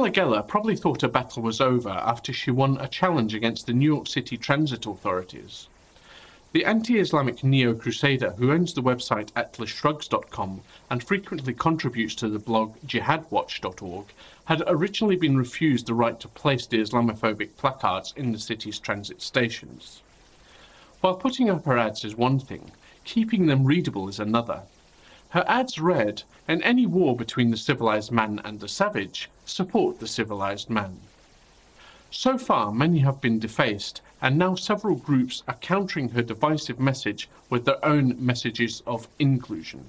Pamela Geller probably thought her battle was over after she won a challenge against the New York City transit authorities. The anti-Islamic neo-crusader who owns the website atlasshrugs.com and frequently contributes to the blog jihadwatch.org had originally been refused the right to place the Islamophobic placards in the city's transit stations. While putting up her ads is one thing, keeping them readable is another. Her ads read, "In any war between the civilized man and the savage, support the civilized man." So far, many have been defaced, and now several groups are countering her divisive message with their own messages of inclusion.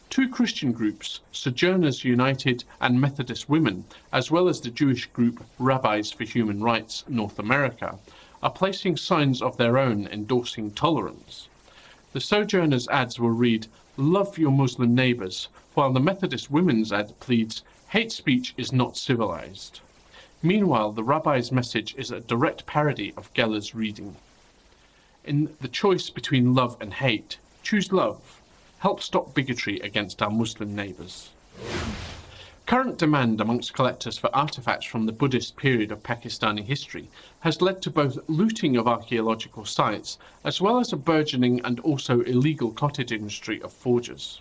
Two Christian groups, Sojourners United and Methodist Women, as well as the Jewish group Rabbis for Human Rights North America, are placing signs of their own endorsing tolerance. The Sojourners ads will read, "Love your Muslim neighbours," while the Methodist Women's ad pleads, "Hate speech is not civilized." Meanwhile, the Rabbi's message is a direct parody of Geller's reading. In the choice between love and hate, choose love. Help stop bigotry against our Muslim neighbours. Current demand amongst collectors for artefacts from the Buddhist period of Pakistani history has led to both looting of archaeological sites as well as a burgeoning and also illegal cottage industry of forgers.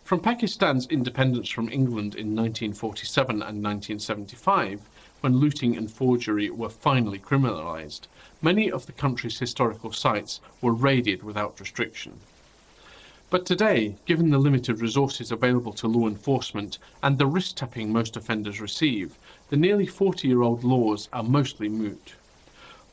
From Pakistan's independence from England in 1947 and 1975, when looting and forgery were finally criminalised, many of the country's historical sites were raided without restriction. But today, given the limited resources available to law enforcement and the wrist-tapping most offenders receive, the nearly 40-year-old laws are mostly moot.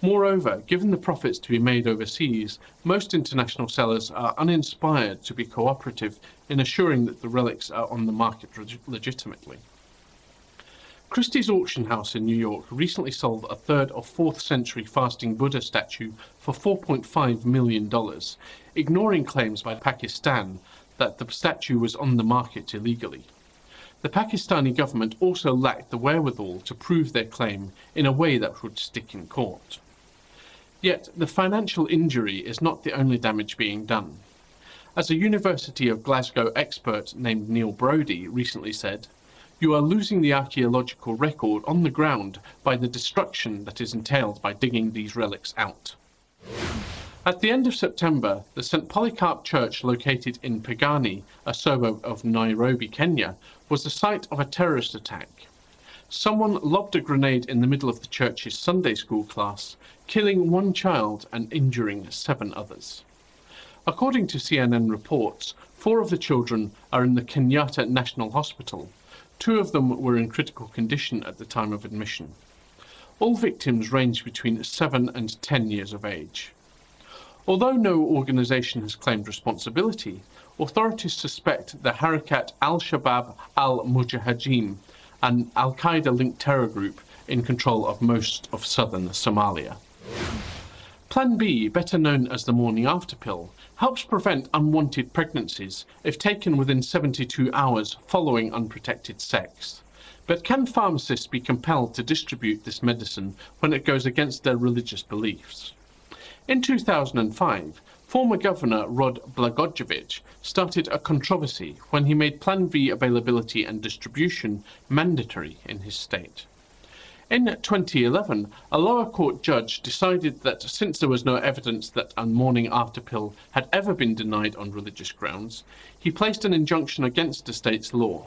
Moreover, given the profits to be made overseas, most international sellers are uninspired to be cooperative in assuring that the relics are on the market legitimately. Christie's auction house in New York recently sold a 3rd or 4th century fasting Buddha statue for $4.5 million, ignoring claims by Pakistan that the statue was on the market illegally. The Pakistani government also lacked the wherewithal to prove their claim in a way that would stick in court. Yet the financial injury is not the only damage being done. As a University of Glasgow expert named Neil Brodie recently said, "You are losing the archaeological record on the ground by the destruction that is entailed by digging these relics out." At the end of September, the St. Polycarp Church located in Pagani, a suburb of Nairobi, Kenya, was the site of a terrorist attack. Someone lobbed a grenade in the middle of the church's Sunday school class, killing one child and injuring 7 others. According to CNN reports, 4 of the children are in the Kenyatta National Hospital. 2 of them were in critical condition at the time of admission. All victims ranged between 7 and 10 years of age. Although no organisation has claimed responsibility, authorities suspect the Harakat al-Shabaab al-Mujahideen, an al-Qaeda-linked terror group in control of most of southern Somalia. Plan B, better known as the morning after pill, helps prevent unwanted pregnancies if taken within 72 hours following unprotected sex. But can pharmacists be compelled to distribute this medicine when it goes against their religious beliefs? In 2005, former Governor Rod Blagojevich started a controversy when he made Plan B availability and distribution mandatory in his state. In 2011, a lower court judge decided that since there was no evidence that a morning after pill had ever been denied on religious grounds, he placed an injunction against the state's law.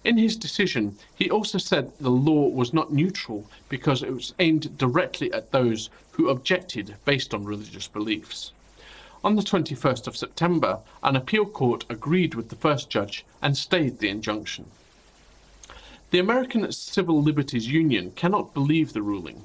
In his decision, he also said the law was not neutral because it was aimed directly at those who objected based on religious beliefs. On the 21st of September, an appeal court agreed with the first judge and stayed the injunction. The American Civil Liberties Union cannot believe the ruling.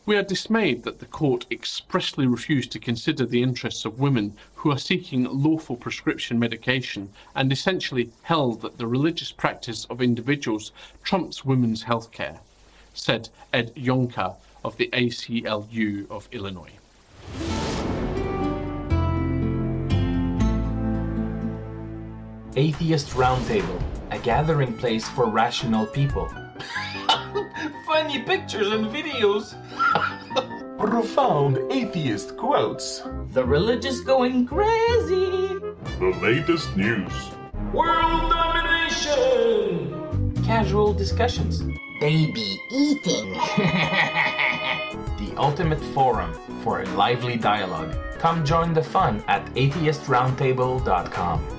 We are dismayed that the court expressly refused to consider the interests of women who are seeking lawful prescription medication and essentially held that the religious practice of individuals trumps women's health care, said Ed Yonka of the ACLU of Illinois. Atheist Roundtable, a gathering place for rational people. Funny pictures and videos. Profound atheist quotes. The religious going crazy. The latest news. World domination. Casual discussions. baby eating. The ultimate forum for a lively dialogue. Come join the fun at atheistroundtable.com.